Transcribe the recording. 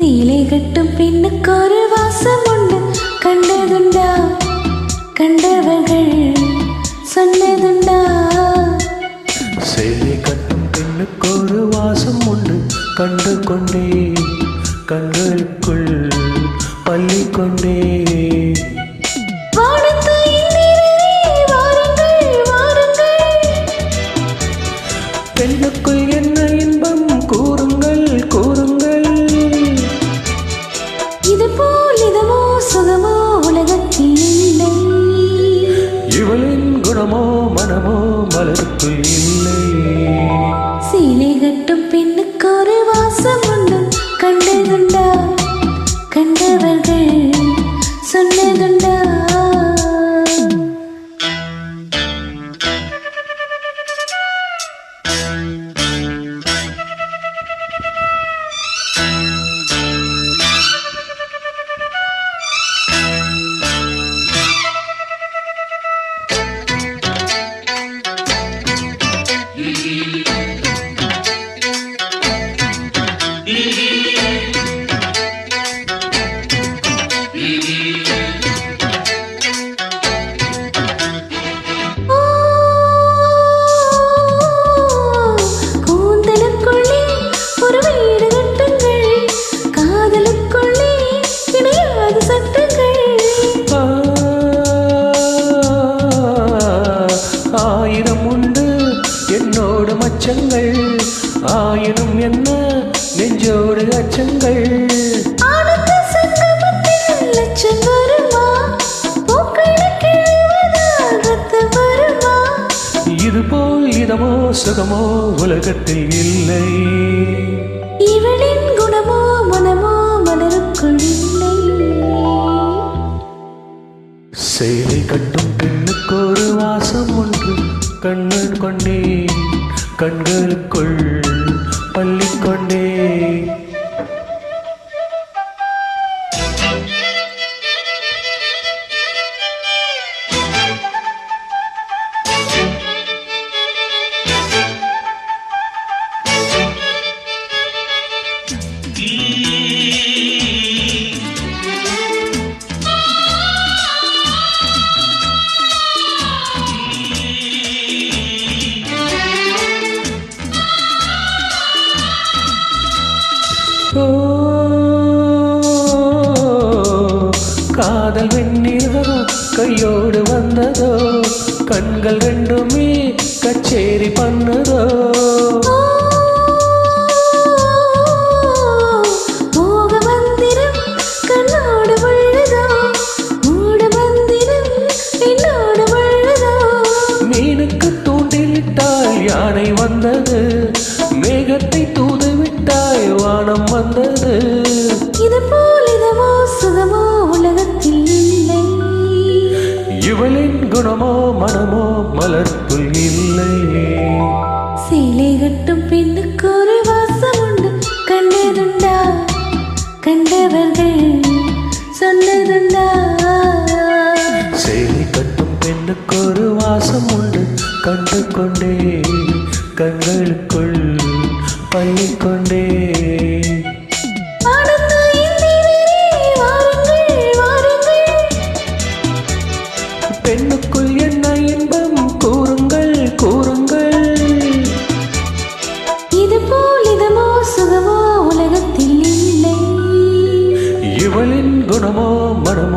சீலை கட்டும் பெண்ணுக்கு ஒரு வாசம் உண்டு, கண்டதுண்டா? கண்டவர்கள் சொன்னதுண்டா? சேலை கட்டும் பெண்ணுக்கு ஒரு வாசம் உண்டு, கண்டு கொண்டே கண்களுக்குள் பள்ளி கொண்டே. பெண்ணுக்குள் என்ன இன்பம் கூறுங்கள் கூறுங்கள். இது போல் இதமோ சுகமோ உலகத்தில் இல்லை. இவளின் குணமோ மனமோ மலருக்குள் இல்லை. சீலை கட்டும் பெண்ணுக்கு ஒரு வாசம் உண்டு, கண்டதுண்டா? கண்டவர்கள் சொன்னதுண்டா? ஆயிரம் உண்டு என்னோடு மச்சங்கள், ஆயினும் என்ன நெஞ்சோடு அச்சங்கள். இதுபோல் இதமோ சுகமோ உலகத்தில் இல்லை. இவளின் குணமோ மனமோ மலருக்குள் இல்லை. சேலை கட்டும் பெண்ணுக்கு ஒரு வாசம் ஒன்று, கண்ணு கொண்டே கண்களுக்குள் பள்ளி கொண்டே. காதல் வெண்ணிலா கையோடு வந்ததோ, கண்கள் ரெண்டுமே கச்சேரி பண்ணதோ. மோக மந்திரம் கண்ணோடு உள்ளதோ, மூட மந்திரம் என்னோடு உள்ளதோ. மீனுக்கு தூண்டிலிட்டால் யானை வந்தது, மேகத்தை தூது விட்டாய் வானம் வந்தது. இது போல் இதமோ சுகமோ உலகத்தில் இல்லை. இவளின் குணமோ மனமோ மலருக்குள் இல்லை. சீலை கட்டும் பெண்ணுக்கு ஒரு வாசம் உண்டு, கண்டதுண்டா? கண்டவர்கள் சொன்னதுண்டா? சேலை கட்டும் பெண்ணுக்கு ஒரு வாசம் உண்டு, கண்டு கொண்டே கண்களுக்குள் பள்ளி கொண்டே. பெண்ணுக்குள் என்ன இன்பம் கூறுங்கள் கூறுங்கள். இது போல் இதமோ சுகமோ உலகத்தில் இல்லை. இவளின் குணமோ மனமோ